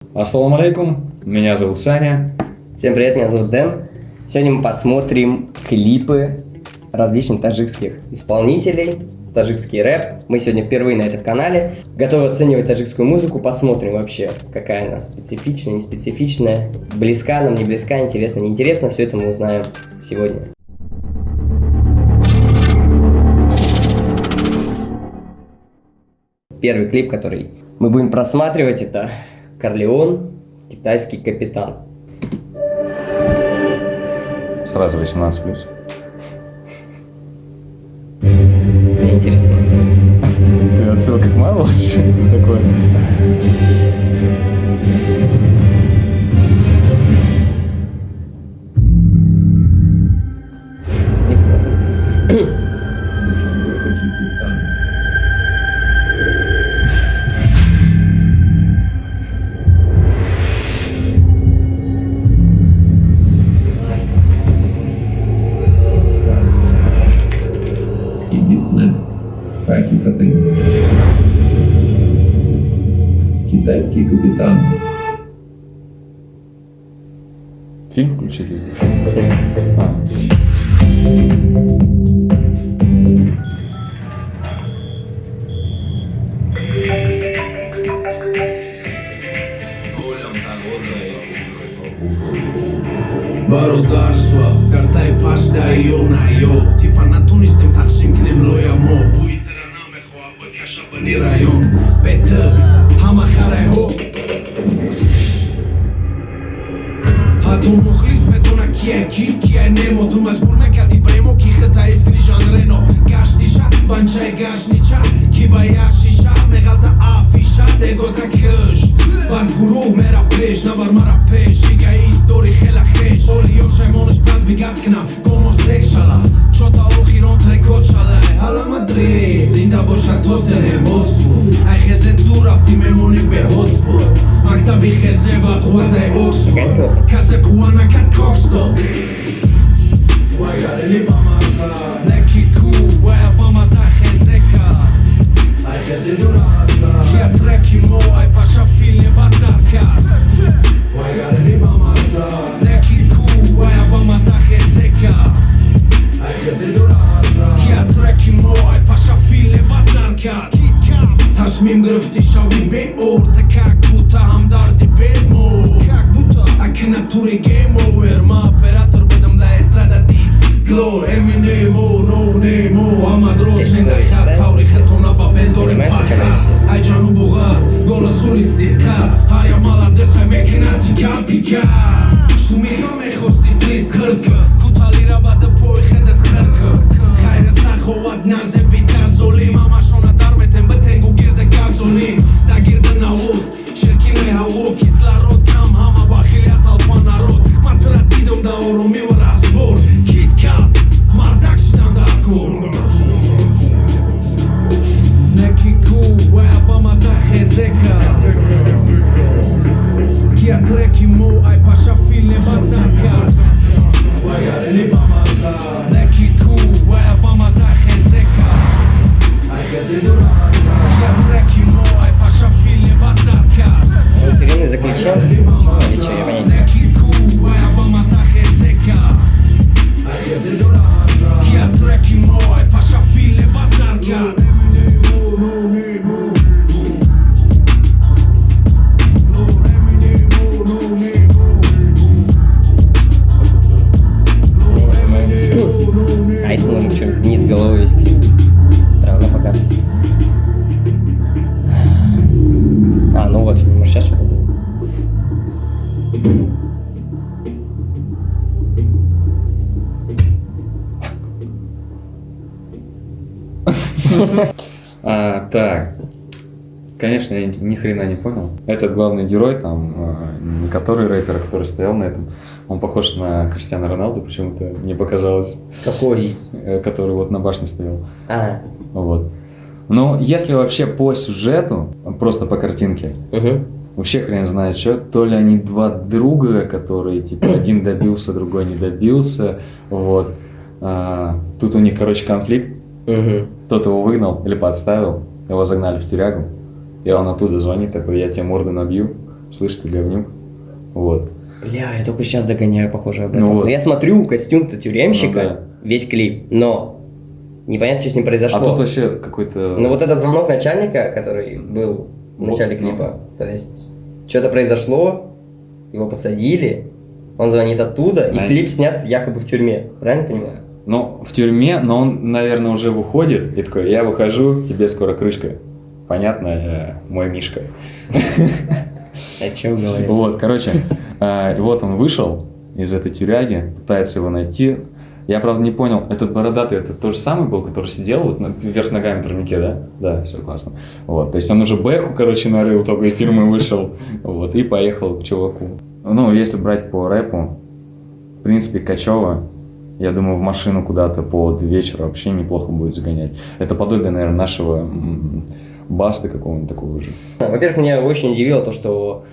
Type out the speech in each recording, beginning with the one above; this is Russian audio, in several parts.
Ассаламу алейкум, меня зовут Саня. Всем привет, меня зовут Дэн. Сегодня мы посмотрим клипы различных таджикских исполнителей, таджикский рэп. Мы сегодня впервые на этом канале. Готовы оценивать таджикскую музыку, посмотрим вообще, какая она специфичная, не специфичная, близка нам, не близка, интересно, не интересно. Все это мы узнаем сегодня. Первый клип, который мы будем просматривать, это Корлеон, китайский капитан. Сразу 18+. Мне интересно. Ты отсылка к Марвел? Такое. Китайский капитан. Фильм включили? Бародарство, картай пашда йо, типа на тунистем таксим кнем лоямо, буитера наме хоаба кашабани район, бетер, хама харай хо. Хатун мухлис бетона кия немо, ту мажбур мекати премо ки хата искри жанрено, гаштиша, банчай гашнича, кибаяшиша, мегалта афиша, дегота кыш, бангуру мера пеш, навар мара пеш, ига истори хела хеш, оли yoshemonish prat bigatkna, homosexuala, chota ochiron trekotshala, hala Madrid, zinda bosha totere hotspot, ay kheze dur rafti memoni be hotspot, maktabi khezeba qwatay Oxford, kase kuana kat cockstop, wagareli bamaza, neki ku, waya bamaza khezeka, ay kheze dur asla, kia treki mo, ay pasha filne bazarka, wagareli bamaza, neki ku, waya bamaza khezeka, ay kheze dur asla, kia treki mo, ay pasha filne bazarka, Tashmim grifti shavi beor, tekak buta hamdardi bedmo, akna turi game over, ma operator bedam la estrada dis, glor, Eminem, no nemo, amadros, shendachar, kauri khetona babedor pacha, ay janu bogar, gola sulis dikar, haya mala desa mekinati kapika, shumi khame khosti please khirtka, kutali rabada poi khedat khirka, khayre sakhovat naze bidazoli, mama shona darmetem betengu girde gasolin, da girde naud, shirkine hawo kislorod kam hama bakhiliat alpan narod, matrat didum da oromi var asbor, kit kap, mardak shidan da akor. Neki ku, waya bamaza khezeka, kia treki mo, ay pasha filne bazarka, wagareli bamaza, neki ku, waya bamaza khezeka, ay kheze dur asla, kia treki mo, ay pasha filne bazarka, Интервью заключен. Или что, я понять не знаю. neki ku, waya bamaza khezeka, ay kheze dur asla, kia treki mo, ay pasha filne bazarka. А это может что-нибудь вниз головой есть клип. Странно пока. А, ну вот, может сейчас что-то будет. Так. Конечно, я ни хрена не понял. Этот главный герой, там, не который рэпер, а который стоял на этом, он похож на Криштиану Роналду, почему-то мне показалось. Какой из? Который вот на башне стоял. А, Вот. Но если вообще по сюжету, просто по картинке, угу. вообще хрен знает что, то ли они два друга, которые, типа, один добился, другой не добился, вот. Тут у них, короче, конфликт, Угу. кто-то его выгнал или подставил, его загнали в тюрягу, и он оттуда звонит такой: я тебе морду набью, слышь, ты говнюк. Вот. Бля, я только сейчас догоняю, похоже, об этом. Ну вот. Но я смотрю костюм-то тюремщика, Ну да. весь клип, но непонятно, что с ним произошло. А тут вообще какой-то... Ну вот этот звонок начальника, который был в начале Вот, ну. клипа, то есть что-то произошло, его посадили, он звонит оттуда, и Да. клип снят якобы в тюрьме, правильно понимаю? Ну, в тюрьме, но он, наверное, уже выходит и такой, я выхожу, тебе скоро крышка. Понятно, я мой Мишка. О чем говорю? Вот, короче, и вот он вышел из этой тюряги, пытается его найти. Я, правда, не понял, этот бородатый, это тот же самый был, который сидел вот вверх ногами в турнике, да? Да, все классно. Вот, то есть он уже бэху, короче, нарыл, только из тюрьмы вышел, вот, и поехал к чуваку. Ну, если брать по рэпу, в принципе, качево. Я думаю, в машину куда-то под вечер вообще неплохо будет загонять. Это подобие, наверное, нашего Басты какого-нибудь такого же. Во-первых, меня очень удивило то, что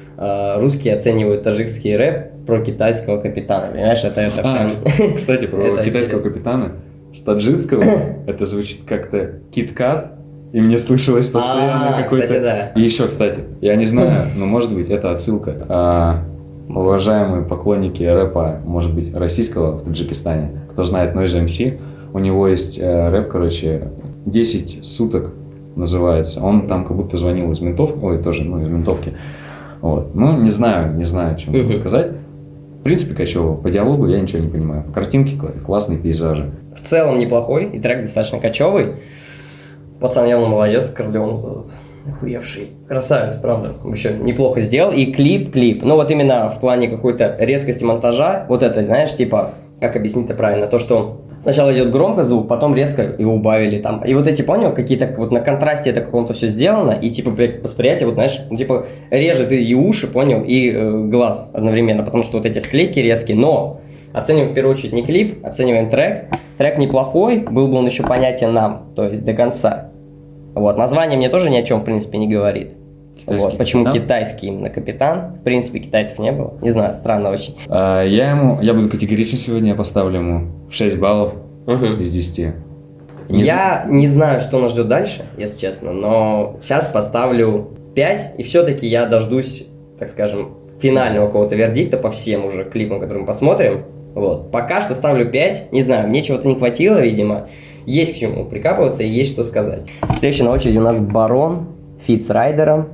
русские оценивают таджикский рэп про китайского капитана, понимаешь, это прям- Кстати, про Это китайского капитана. С таджикского это звучит как-то кит-кат, и мне слышалось постоянно какой-то... Кстати, да. И еще, кстати, я не знаю, но может быть это отсылка. Уважаемые поклонники рэпа, может быть, российского в Таджикистане, кто знает Noise MC, у него есть рэп, короче, 10 суток называется. Он там как будто звонил из ментовки, ой, тоже, из ментовки. Вот. Ну, не знаю, о чем могу сказать. В принципе, качево. По диалогу я ничего не понимаю. По картинке классные пейзажи. В целом неплохой, и трек достаточно кочевый. Пацан явно молодец, Корлеон охуевший. Красавец, правда. Вообще неплохо сделал. И клип. Ну вот именно в плане какой-то резкости монтажа, вот это, знаешь, типа, как объяснить-то правильно, то, что сначала идет громко звук, потом резко его убавили там. И вот эти, понял, какие-то вот на контрасте это каком-то все сделано, и типа восприятие, вот знаешь, ну, типа режет и уши, понял, и глаз одновременно, потому что вот эти склейки резкие, но оцениваем в первую очередь не клип, оцениваем трек. Трек неплохой, был бы он еще понятен нам, то есть до конца. Вот, название мне тоже ни о чем, в принципе, не говорит. Китайский Вот, почему капитан? китайский именно капитан? В принципе, китайцев не было. Не знаю, странно очень. Я буду категоричен сегодня, я поставлю ему 6 баллов Мгм. из 10. Я не знаю, что нас ждет дальше, если честно, но сейчас поставлю 5, и все-таки я дождусь, так скажем, финального какого-то вердикта по всем уже клипам, которые мы посмотрим. Вот. Пока что ставлю 5, не знаю, мне чего-то не хватило, видимо. Есть к чему прикапываться и есть что сказать. Следующий на очереди у нас Барон, фит с Райдером.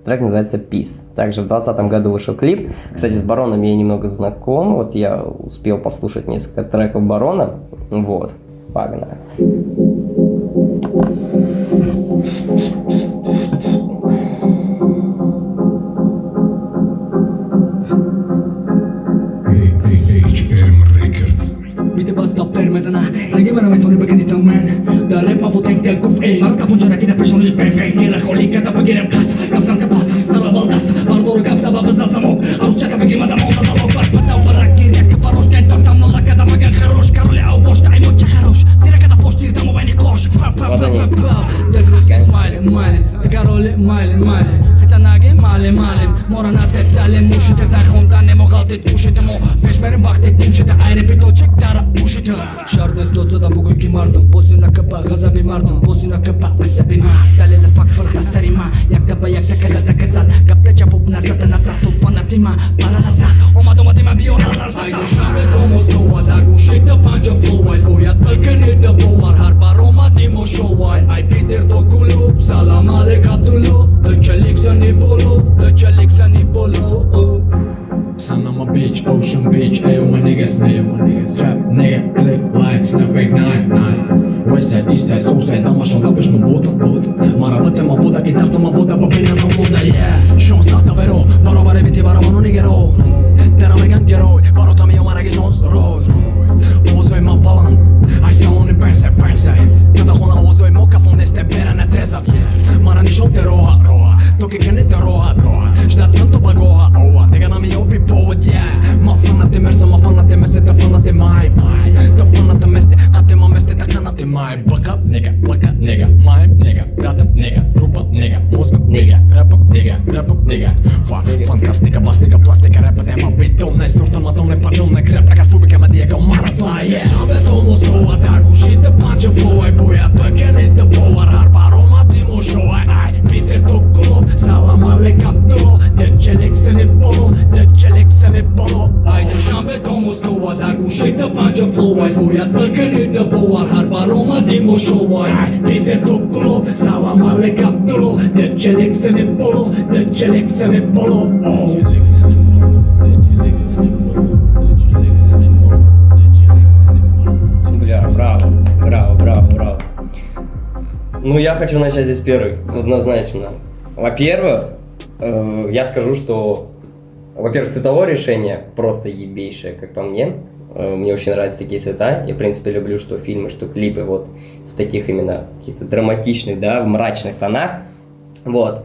Трек называется Peace. Также в 2020 году вышел клип. Кстати, с Бароном я немного знаком. Вот я успел послушать несколько треков Барона. Вот. Погнали. HM Records Vite basta per mezana Reggae me la metto nel becchino man Da rap a voten că guf Ey, arată pungerea chine pe șonici bang bang Tira holika da pe girem cast Capsam te pasta, stara baldast Pardoro capsa ba băza zamok Arușceata pe ghima da monta zalok Bat pătau bărac chiria Că paroș ten tot tam nola Că da magan haroș Carole au boș Ai moce haroș Sire că da foști Irta mă bani coș Pa pa pa pa pa De gruski smile male De carole male male Hita nage male male Morana te tale mushi Te da honda nemo galte tuşi Te mo peşmerin vakti tuşi Te ayrı bir toçek Dara uşi te Şarnez dotu da bugünkü mardım Bozuna kıpa gazabi mardım Bozuna kıpa asabima Dalele fak pırta sarima Yakta bayakta kadata kazat Kapta çapup nasata nasatu fanatima Paralasa Oma doma dima biyonalar zata Haydi şarre komos kova Da gushek da panca flowal Boyat băkăne de boar Harba Roma dimo showal Ai Peter Tokulu Salam alek Abdullu Dăcelik să ni bolu Dăcelik să ni bolu Son, I'm a bitch, Ocean Beach, ayo my niggas, Trap nigga, clip like Snapback 9 West side, east side, soul side, dama shonda pesh në botën Mara bëte ma voda, i tartë ma voda, bëpina në moda, yeah Shon snakta vero, baro bare viti, bara manu nigero Tera me gan geroj, baro ta mi jo mara gizons roj Ozoj ma balan, aj se oni pense Kada hona ozoj moka fundeste bera në trezak Mara një shon të roha, toke këni të roha Shdat kënë të bagoha, te gana mi ovi poet, yeah Ma fana të mërse, ma fana të mese, të fana të maj Të fana të meste, kate ma meste, të kana të maj Baka nigga, mime nigga, bratem nigga, grupa nigga, mozga nigga, rap nigga Fantastika, bastika, plastika, rap e ma bitone Surta ma tone, pardone, krep, akar fubika ma Diego Maradona Yeah, shabe to Moskova, da gushit të panqë flowaj Bujat pëkeni të boar, harba Roma timo shoaj Aj, Peter Tokulov, salam alek Abdullo Dërqelik se Vaj pojat băcănită boar Harbaroma dimoșovai Peter Tocolo Savamale captolo De celexene polo De celexene polo Бля, браво, браво, браво, браво. Ну, я хочу начать здесь первый, однозначно. Во-первых, я скажу, что, во-первых, цветовое решение просто ебейшее, как по мне. Мне очень нравятся такие цвета. Я, в принципе, люблю, что фильмы, что клипы вот в таких именно каких-то драматичных, да, в мрачных тонах. Вот.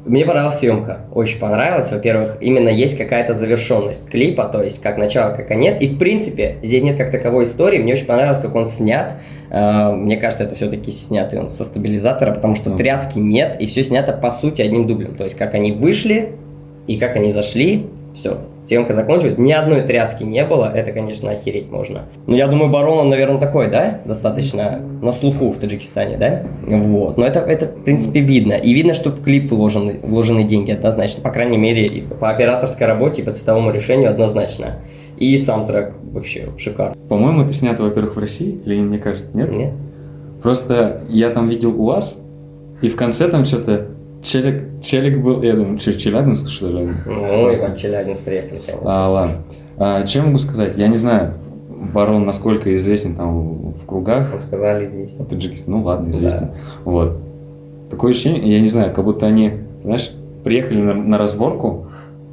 Мне понравилась съемка, очень понравилась. Во-первых, именно есть какая-то завершенность клипа, то есть как начало, как конец. И в принципе, здесь нет как таковой истории. Мне очень понравилось, как он снят. Мне кажется, это все-таки снятый он со стабилизатора, потому что тряски нет, и все снято по сути одним дублем. То есть как они вышли и как они зашли, все. Съемка закончилась, ни одной тряски не было, это, конечно, охереть можно. Но я думаю, Барон, он, наверное, такой, да, достаточно на слуху в Таджикистане, да? Вот, но это в принципе, видно. И видно, что в клип вложены деньги однозначно, по крайней мере, и по операторской работе, и по цветовому решению однозначно. И сам трек вообще шикарный. По-моему, это снято, во-первых, в России, или мне кажется, нет? Нет? Просто я там видел УАЗ, и в конце там что-то челик был, я думаю, что, Челябинск, что ли? Ну, и в Челябинск приехали, конечно. Ладно. Что я могу сказать? Я не знаю, Барон насколько известен там в кругах. Вы сказали, известен. Таджикистан, ну ладно, известен. Да. Вот. Такое ощущение, я не знаю, как будто они, знаешь, приехали на разборку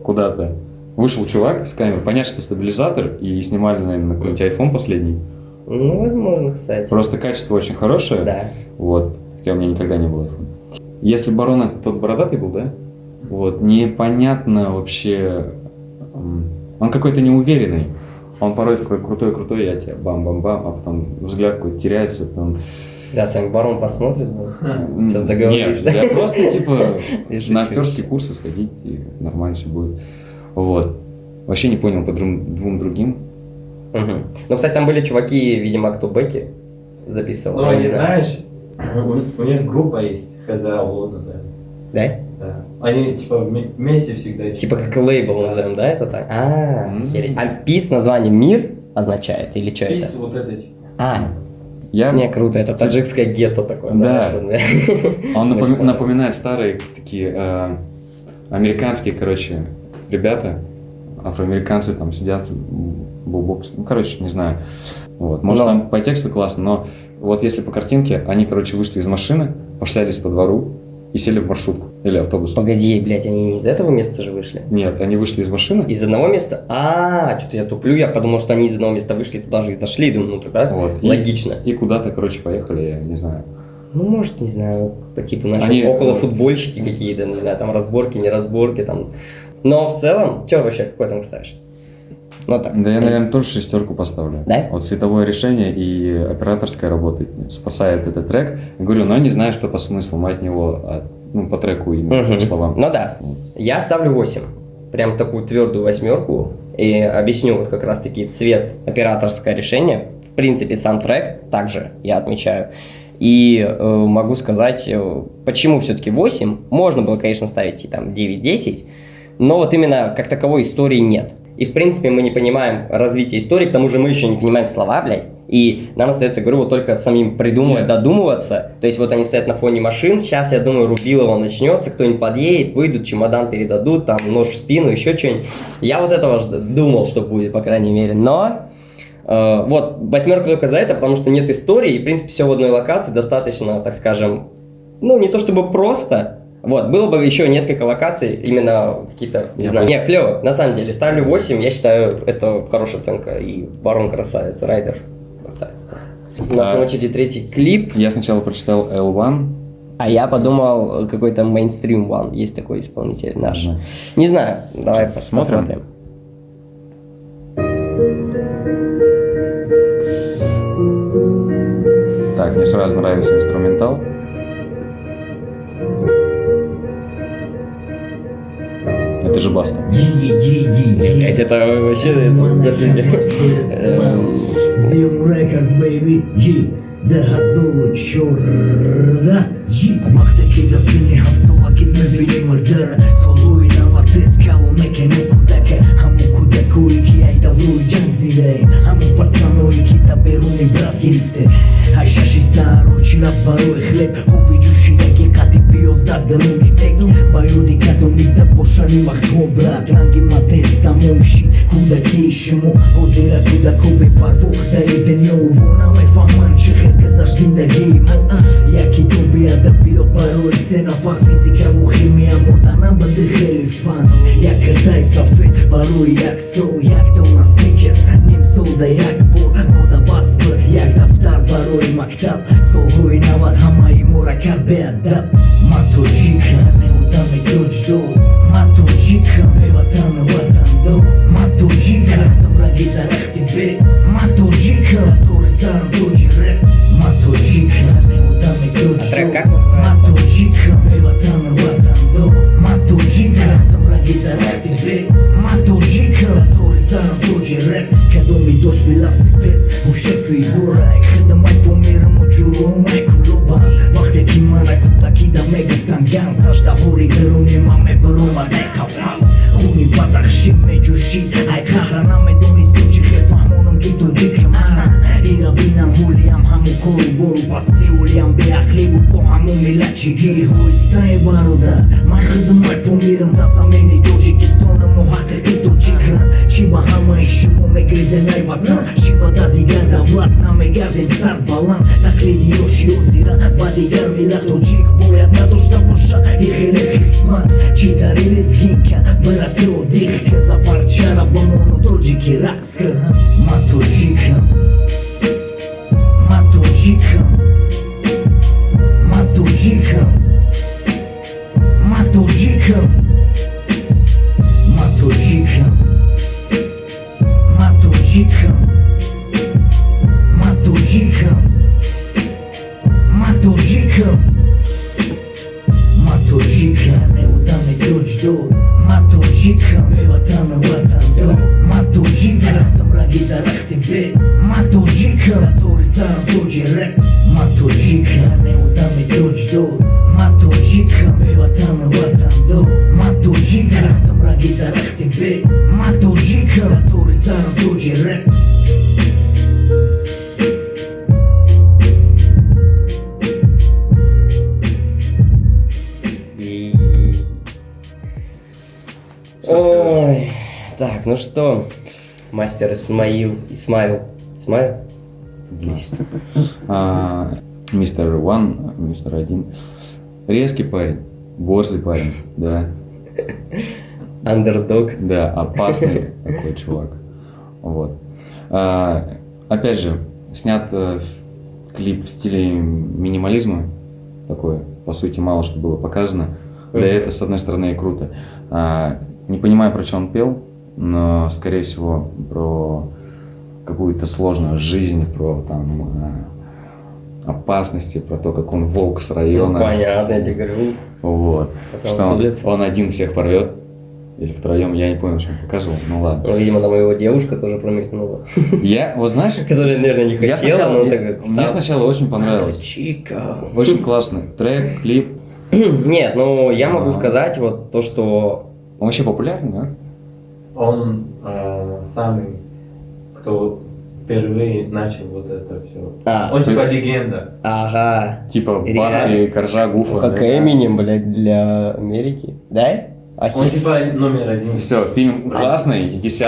куда-то, вышел чувак с камерой, понятно, что стабилизатор, и снимали, наверное, на какой-нибудь iPhone последний. Ну, возможно, кстати. Просто качество очень хорошее. Да. Вот. Хотя у меня никогда не было iPhone. Если Барона тот бородатый был, да? Вот, непонятно вообще. Он какой-то неуверенный. Он порой такой крутой, я тебя бам-бам-бам, а потом взгляд какой-то теряется. Потом... Да, сами Барон посмотрит. Сейчас договоришь. Нет, я просто типа на актерские курсы сходить, и нормально все будет. Вот. Вообще не понял по двум другим. Ну, кстати, там были чуваки, видимо, кто бэки записывал. Ну, не знаешь, у них группа есть, ХЗА назовем. Да? Да. Они типа вместе всегда. Типа как лейбл назовем, да, это так? Охереть. А ПИС название мир означает или что это? ПИС вот это типа. Не, круто, это таджикское гетто такое. Да. Он напоминает старые такие американские, короче, ребята, афроамериканцы там сидят, бубокс, ну, короче, не знаю. Вот. Может, там по тексту классно, но вот если по картинке, они, короче, вышли из машины, пошлялись по двору и сели в маршрутку или автобус. Погоди, блядь, они не из этого места же вышли? Нет, они вышли из машины. Из одного места? Что-то я туплю, я подумал, что они из одного места вышли, туда же и зашли, думаю, ну тогда вот. Логично. И куда-то, короче, поехали, я не знаю. Ну, может, не знаю, по типу наши около футбольщики какие-то, не знаю, там разборки, не разборки, там. Но в целом, что вообще, какой оценку ставишь? Ну, так, да я, наверное, тоже 6 поставлю. Да? Вот цветовое решение и операторская работа спасает этот трек. Я говорю, но я не знаю, что по смыслу, мы от него, по треку и по словам. Ну да, я ставлю 8. Прям такую твердую 8. И объясню вот как раз-таки цвет, операторское решение. В принципе, сам трек также я отмечаю. И могу сказать, почему все-таки 8. Можно было, конечно, ставить и там 9-10, но вот именно как таковой истории нет. И, в принципе, мы не понимаем развитие истории, к тому же мы еще не понимаем слова, блядь. И нам остается, говорю, вот только самим придумывать, додумываться. То есть вот они стоят на фоне машин, сейчас, я думаю, Рубилово начнется, кто-нибудь подъедет, выйдут, чемодан передадут, там, нож в спину, еще что-нибудь. Я вот этого думал, что будет, по крайней мере. Но вот 8 только за это, потому что нет истории, и, в принципе, все в одной локации достаточно, так скажем, ну, не то чтобы просто. Вот, было бы еще несколько локаций, именно какие-то, не знаю. Не, клево, на самом деле, ставлю 8, я считаю, это хорошая оценка, и Барон красавец, Райдер красавец. У нас на очереди третий клип. Я сначала прочитал L1. А я подумал, какой-то Mainstream One, есть такой исполнитель наш. Не знаю, давай посмотрим. Так, мне сразу нравится инструментал. Это же баста. Это вообще, господи. Zium Records, baby, ده هزور شرده وقتی که دستینی هفته وقت میبینی مردره سالوی نماتیز کلو نکنه کودکه همون کودکوی که ایده روی جنگ زیده همون پتسانوی герони брат гирифте ай шаши саҳро чираб барои хлеб ҳоби ҷӯшидаги қати пиёз дар даруни тек ба ёди кадомида бошани вақтҳо брат ранги матез тамом шид кӯдакии шумо ҳозира кӯдако бепарво дари дунё во намефаҳманд чӣ хел гузашт зиндагии мо як китоби адабиёт барои се нафар физикаву химия модана бади хеле фан як кирдаи сафед барои як сол як дона сникерс ним солда як бор мода паспорт як дафтар барои мактаб солҳои 90 ҳамаи мора кард беадаб ман тоҷикам меодами тоҷдор ман тоҷикам беватан ватандор ман тоҷикам рахтам раги дарахти бед ман тоҷикам тори сарам тоҷи реп ман тоҷикам меодами тоҷдор ман тоҷикам беватан ватандор ман тоҷикам рахтам раги дарахти бед ман тоҷикам тори сарам тоҷи реп кадоми дошт велосипед бо шефи дворак хидмат помераму ҷуромай кулоба вақте ки мана кӯтакида мегуфтан ганз ҳаштаҳори даруни ман мебаромадай қафас хуни бадахшӣ меҷӯшид ай қаҳра намедонисту чӣ хел фаҳмонам ки тоҷики манам ира бинам ҳолиам ҳаму кору бору пасти ҳолиам беақлӣ буд бо ҳаму миллатчигии ҳоистае бародар ман хидмат померам тасамени тоҷикистону муҳаққиқи тоҷикам чӣ ба ҳамаи шумо мегрезен ай ватан чӣ ба дар дигар давлат намегарден сар баланд тақлиди ёши ҳозира ба дигар миллат тоҷик бояд надошта боша и хеле қисмат чӣ тари лезгинка брати оддиҳка зафарчара ба мону тоҷики рақс кар ман тоҷикам ман тоҷикам ман тоҷикам ман тоҷикам ман тоҷикам ман тоҷикам ман тоҷикам ман тоҷикам ман тоҷикам меодами тоҷдор ман тоҷикам беватан ватандор ман тоҷикам рахтам раги дарахти бед ман тоҷикам тори сарам тоҷи реп ман тоҷикам меодами тоҷдор ман тоҷикам беватан ватандор ман тоҷикам рахтам раги дарахти бед ман тоҷикам тори сарам тоҷи реп Ой, так, ну что, мастер Исмаил? Отлично. Мистер Ван, мистер Один. Резкий парень, борзый парень, да. Андердог. Да, опасный такой чувак. Вот. Опять же, снят клип в стиле минимализма. Такой, по сути, мало что было показано. Да, и это, с одной стороны, и круто. Не понимаю, про что он пел, но, скорее всего, про какую-то сложную жизнь, про там опасности, про то, как он волк с района. Ну, понятно, я тебе говорю. Вот. Пацан Что он один всех порвет. Или втроем, я не понял, что он показывал, ну ладно. Ну, видимо, там его девушка тоже промелькнула. Я, вот знаешь, Которая, наверное, не хотела, но так мне сначала очень понравилось. Чика. Очень классный трек, клип. Нет, ну я могу сказать вот то, что... Он вообще популярный, да? Он самый, кто впервые начал вот это все. Он типа легенда. Ага. Типа Басты, Коржа, Гуфа. Как Эминем, блядь, для Америки. Да? Он типа номер один. Все, фильм классный, 10.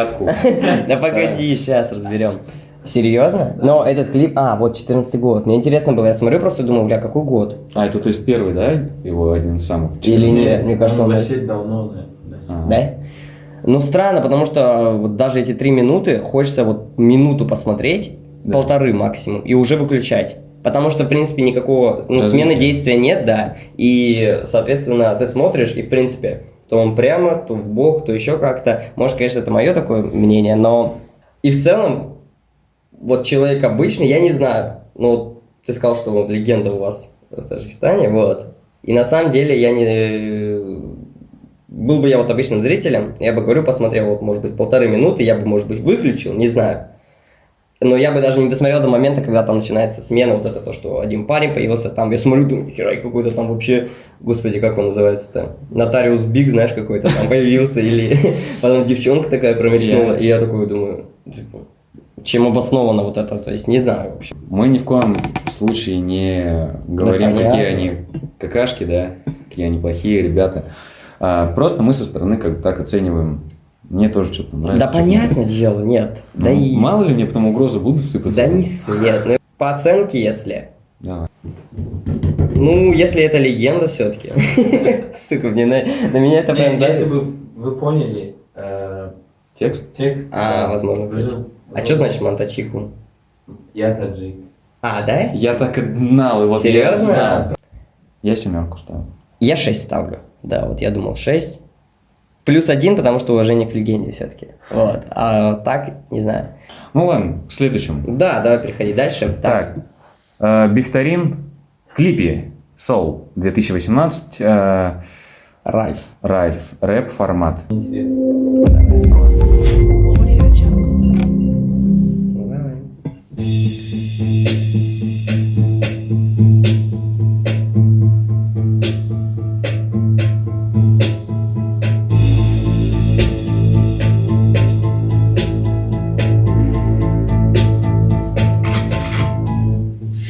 Да погоди, сейчас разберем. Серьезно? Но этот клип, вот 14-й год. Мне интересно было, я смотрю, просто думал, бля, какой год? Это то есть первый, да? Его один из самых? Или нет? Мне кажется, он... вообще давно, да? Ну, странно, потому что вот даже эти 3 минуты, хочется вот минуту посмотреть, полторы максимум, и уже выключать. Потому что, в принципе, никакого, смены действия нет, да. И, соответственно, ты смотришь, и, в принципе, то он прямо, то в бок, то еще как-то. Может, конечно, это мое такое мнение, но... И в целом, вот человек обычный, я не знаю, ну, ты сказал, что вот легенда у вас в Таджикистане, вот. И на самом деле я не... Был бы я вот обычным зрителем, я бы, говорю, посмотрел, вот, может быть, 1,5 минуты, я бы, может быть, выключил, не знаю. Но я бы даже не досмотрел до момента, когда там начинается смена, вот это то, что один парень появился там, я смотрю, думаю, хера, какой-то там вообще, господи, как он называется-то, Нотариус Биг, знаешь, какой-то там появился, или потом девчонка такая промелькнула, и я такой думаю, типа, чем обосновано вот это, то есть не знаю вообще. Мы ни в коем случае не говорим, понятно. какие они какашки, да, какие они плохие ребята. Просто мы со стороны как так оцениваем. Мне тоже что-то нравится. Да что-то понятное дело, нет. Ну, Да и... мало ли мне потом угрозы будут сыпаться. Да не нет, ну по оценке, если. Давай. Ну, если это легенда все-таки. Сука, мне на меня это прям Если даже... бы вы поняли Текст? текст. Возможно, кстати. А что значит Монтачику? Я таджик. А, да? Я так и знал, и вот я Серьезно? знал. Я 7 ставлю. Я 6 ставлю. Да, вот я думал 6. Плюс 1, потому что уважение к легенде все-таки. Вот. А так, не знаю. Ну ладно, к следующему. Да, давай переходи дальше. Так, Бихтарин, клипе Soul 2018, Ральф. Ральф, рэп формат. Интересно. Ну, давай.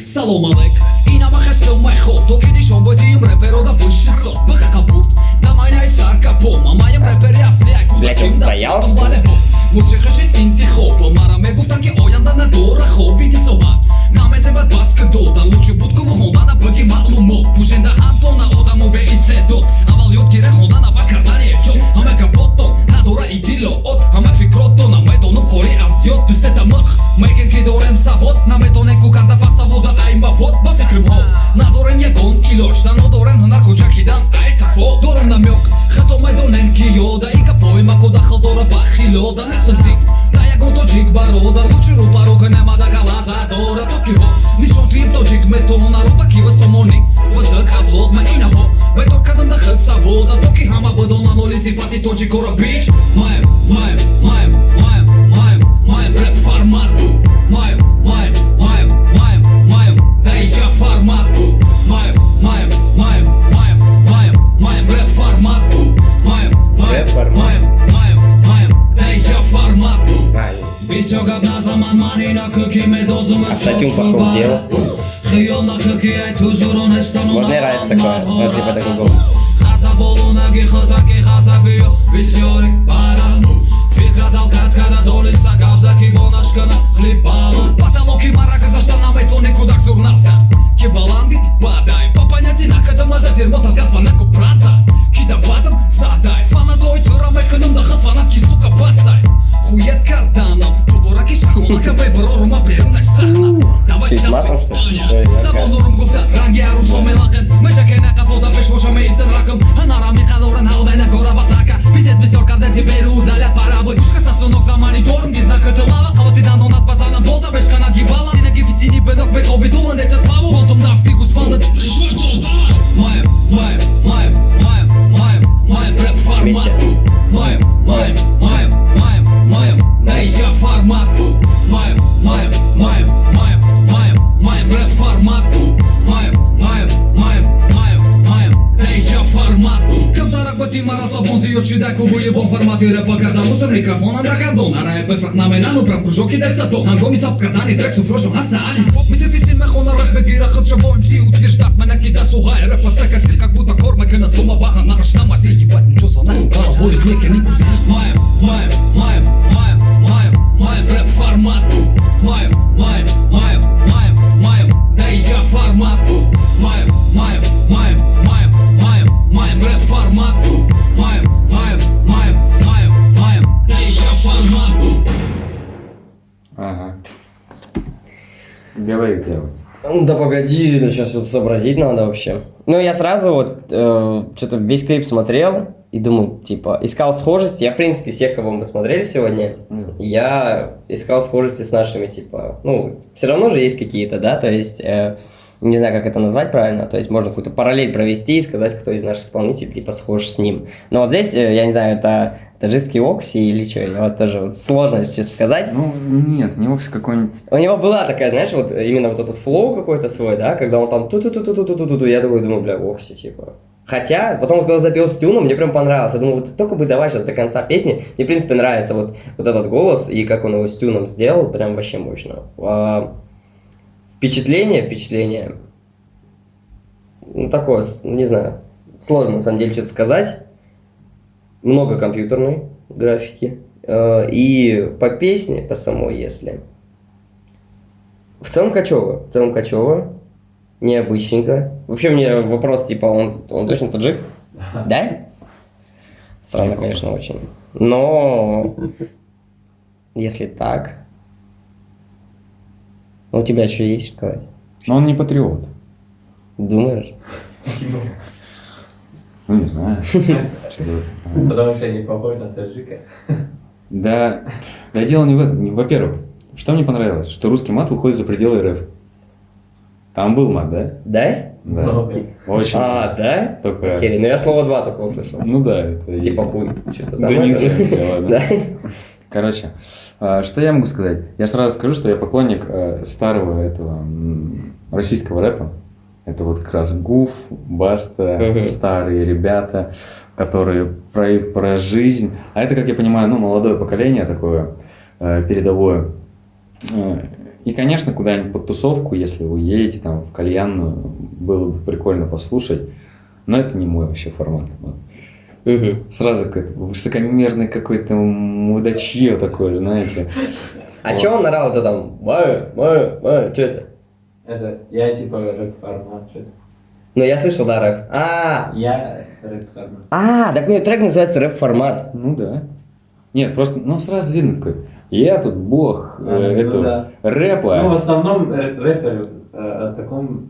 سلام علیک اینم خسته مای خوب تو که نشون بدیم رپرو دا فش صبح بخ قبول تماینای سر کپو مامایم رپری اصلی اکو Блядь, он стоял, что ли? موسیقی شد انتخاب مرا میگفتن که آینده نداره خوابی دی صحبت نمیزه بد بس که دادن لوچی بود که خوندن بگی معلومات پوشنده هنتون آدمو به استعداد اول یاد گیره خوندن و کردن ایجاد همه کپوتون نداره ایدیلات همه فکراتون نمیدونم خوری از یاد دوست مخ میگن که دارم سواد نمیدونه کو کرده فقط سواد ای مفاد با فکرم ها ندارن یگان ایلاج تنها دارن هنر کجا کیدن ای تفا دارم نمیوک خطا میدونن که یاد ای گپای مکو دخل داره بخیلا دا نفسم سی دا یگان توجیک برادر لوچی رو پارو که نماده غلازه داره تو کی ها نشان تویم توجیک میتونه رو بکی و سمونی وزد اولاد ما اینه ها بیدار کدم دخل سواد تو کی همه بدونن اولی صفاتی توجیک رو بیچ مایم رپ فرمات مایم دیجا فرمات مایم رپ فرمات Рэп формат. دیجا فرمات А, بسیار на zaman манина көки медозум Автотюн пошел в дело. خیال نکوکی ای تو زورون استانو Вот мне нравится такое. Вот типа такой голос. خزا болу наги خطاکی خزا بیو بسیاری баран فکرت алкат када долиста габзаки бонашкана хлеб балон потолоки марака за что нам это не куда зурнался ки баланди бадай по понятию на кадама да дерьмо талкат фанаку праса кида бадам садай фанатой турам эконом да хат фанат ки сука басай хуят карданам тубораки шахуна кабай брорума берунаш сахна давай Чуть матом, что ли? Ой, заболурум гуфта ранги арусо мелакын мечакена кафода пеш бошаме истен ракым ханарами кадоран халбена кора басака пиздец бисёр кардан теперь удалят парабы пушка сосунок за монитором где знак это лава каватидан донат пасана болта пеш канат ебала и на гифисини бедок бек обидуван дете славу болтом нафти гуспалдат маем рэп формат маем дейджа формат маем рэп формат маем дейджа формат Кавдарак бати маразот музио чидаку выебом форматы рэпа когда мусор микрофоном до кордона рэп фрахнаменану прав кружок и децато ангоми сапкатани трек суфрошом аса алиф мистер фисин мехона рэп бегира хатшабо МС утверждат меня кида сухая рэп постека силь как будто корма кена сума баха нарочна мази ебать ничего со нахуй кара будет не кени куси маем рэп формат маем дейджа формат маем рэп формат маем дейджа формат Ага. Говори, делай. Да погоди, это сейчас что-то сообразить надо вообще. Ну, я сразу вот что-то весь клип смотрел и думал, типа, искал схожести. Я, в принципе, все, кого мы смотрели сегодня, я искал схожести с нашими, типа, ну, все равно же есть какие-то, да, то есть, не знаю, как это назвать правильно, то есть можно какую-то параллель провести и сказать, кто из наших исполнителей, типа, схож с ним. Но вот здесь, я не знаю, это таджикский Окси или что, я вот тоже вот сложно сейчас сказать. Ну, нет, не Окси какой-нибудь. У него была такая, знаешь, вот именно вот этот флоу какой-то свой, да, когда он там ту-ту-ту-ту-ту-ту-ту, я такой думаю, бля, Окси, типа, Хотя, потом, когда запел с тюном, мне прям понравилось. Я думаю, вот только бы давай сейчас до конца песни. Мне, в принципе, нравится вот этот голос, и как он его с тюном сделал, прям вообще мощно. Впечатление, ну, такое, не знаю, сложно, на самом деле, что-то сказать. Много компьютерной графики. И по песне, по самой, если... В целом качево, необычненько. Вообще, мне вопрос, типа, он точно таджик? Да? Странно, конечно, очень. Но, если так, у тебя что есть сказать? Но он не патриот. Думаешь? Ну, не знаю. Потому что не похож на таджика. Да дело не в этом. Во-первых, что мне понравилось, что русский мат выходит за пределы РФ. Там был мат, да? Да? Да. Ну, Очень. Да? Только... Охеренно. Ну, я слово 2 только услышал. Ну да, это... Типа хуй. Что-то Да там не это. знаю, ладно. Да? Короче, что я могу сказать? Я сразу скажу, что я поклонник старого этого российского рэпа. Это вот как раз Гуф, Баста, старые ребята, которые про жизнь. А это, как я понимаю, ну, молодое поколение такое, передовое. И, конечно, куда-нибудь под тусовку, если вы едете там в кальянную, было бы прикольно послушать. Но это не мой вообще формат. Вот. Сразу какой-то высокомерный какой-то мудачье такое, знаете. А чё он орал-то там? Что это? это я типа рэп-формат, что-то. Ну, я слышал, да, рэп. Я рэп-формат. Так у него трек называется рэп-формат. Ну да. Нет, просто, ну сразу видно такой, я тут бог этого да. рэпа. Ну, в основном рэперы о таком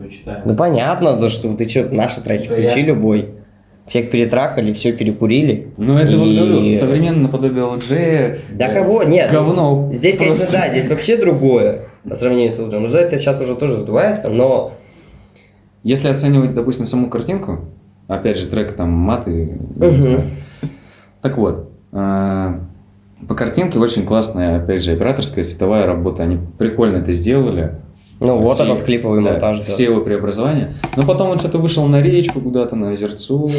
читают. Ну, понятно, то, что ты что, наши треки Что включи я- любой. Всех перетрахали, все перекурили. Ну это вот И- говорю, современное наподобие LJ. Да кого? Нет. Говно. Здесь, конечно, просто. да, здесь вообще другое по сравнению с LG. LG это сейчас уже тоже сдувается, но... Если оценивать, допустим, саму картинку, опять же, трек там маты, Мгм. так вот, по картинке очень классная, опять же, операторская световая работа, они прикольно это сделали. Ну, вот Все- этот клиповый да, монтаж. Да. все его преобразования. Но потом он что-то вышел на речку куда-то, на озерцо,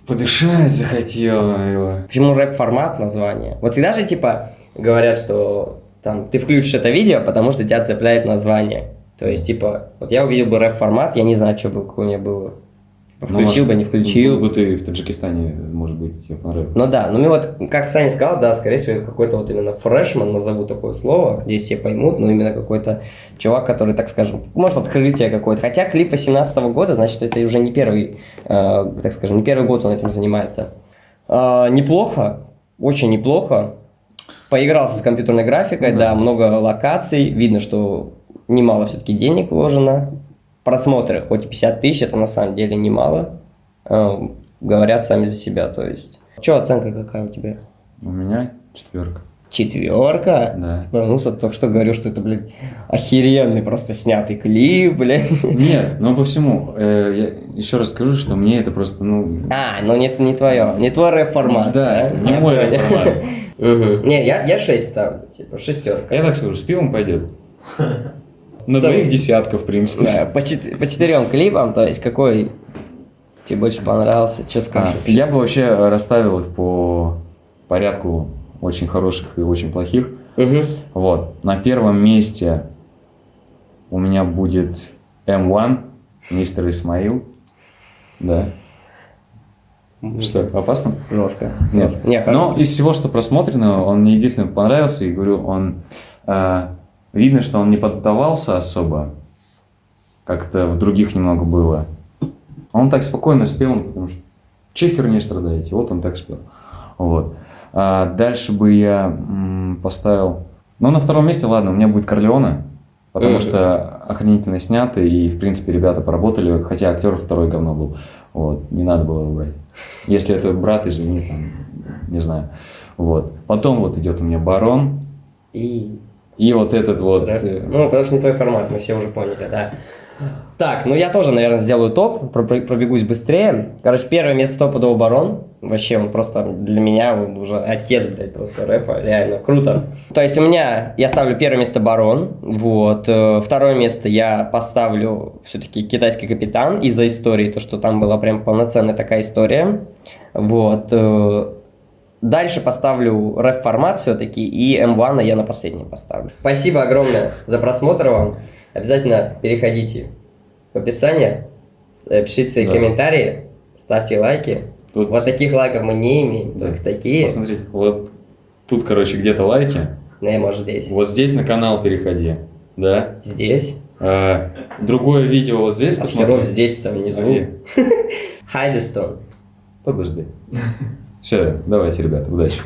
подышать захотел его. Почему рэп-формат название? Вот всегда же, типа, говорят, что там ты включишь это видео, потому что тебя цепляет название. То есть, типа, вот я увидел бы рэп-формат, я не знаю, что бы какое у меня было. Включил бы, не включил. Был бы ты в Таджикистане, может быть, тебе понравилось. Ну да, ну мне вот, как Саня сказал, да, скорее всего, это какой-то вот именно фрешман, назову такое слово, здесь все поймут, но именно какой-то чувак, который, так скажем, может, открытие какое-то. Хотя клип 18 года, значит, это уже не первый, так скажем, не первый год он этим занимается. Неплохо, очень неплохо. Поигрался с компьютерной графикой, Ну да, да. много локаций, видно, что немало все-таки денег вложено. Просмотры, хоть и 50 тысяч, это на самом деле немало. Говорят сами за себя, то есть. Че, оценка какая у тебя? У меня 4. 4? Да. Вернулся, только что говорю, что это, блядь, охеренный просто снятый клип, блядь. Нет, ну по всему, я еще раз скажу, что мне это просто, ну... Ну не твое, не твой рэп-формат. Да, не мой рэп-формат. Не, я 6 ставлю, типа, шестерка. Я так скажу, с пивом пойдет. На целом- двоих десятка, в принципе. Да, по 4 клипам, то есть какой тебе больше понравился, что скажешь? Я бы вообще расставил их по порядку очень хороших и очень плохих. Вот. На первом месте у меня будет M1, мистер Исмаил. Да. Что, опасно? Жестко. Нет. Не, Но из всего, что просмотрено, он мне единственный понравился. И говорю, он... видно, что он не поддавался особо. Как-то в других немного было. Он так спокойно спел, потому что... Че херней страдаете? Вот он так спел. Вот. Дальше бы я поставил... Ну, на втором месте, ладно, у меня будет Корлеоне. Потому что охренительно снято, и, в принципе, ребята поработали, хотя актер второй говно был. Вот, не надо было его брать. Если это брат, извини, там, не знаю. Вот. Потом вот идет у меня Барон. И... И вот этот вот... Ну, потому что не твой формат, мы все уже поняли, да. Так, ну я тоже, наверное, сделаю топ, пробегусь быстрее. Короче, первое место стопудово Барон. Вообще, он просто для меня он уже отец, блядь, просто рэпа. Реально круто. То есть я ставлю первое место Барон. Вот. Второе место я поставлю все-таки Китайский Капитан из-за истории, то, что там была прям полноценная такая история. Вот. Дальше поставлю рэп-формат все-таки, и M1 я на последний поставлю. Спасибо огромное за просмотр вам. Обязательно переходите в описание, пишите свои комментарии, ставьте лайки. Тут- Вот таких лайков мы не имеем, только такие. Посмотрите, вот тут, короче, где-то лайки. Не, может здесь. Вот здесь на канал переходи, да? Здесь. Другое видео вот здесь А посмотри. херов здесь-то внизу. Где? Хайдестон. Подожди. Все, давайте, ребята, удачи.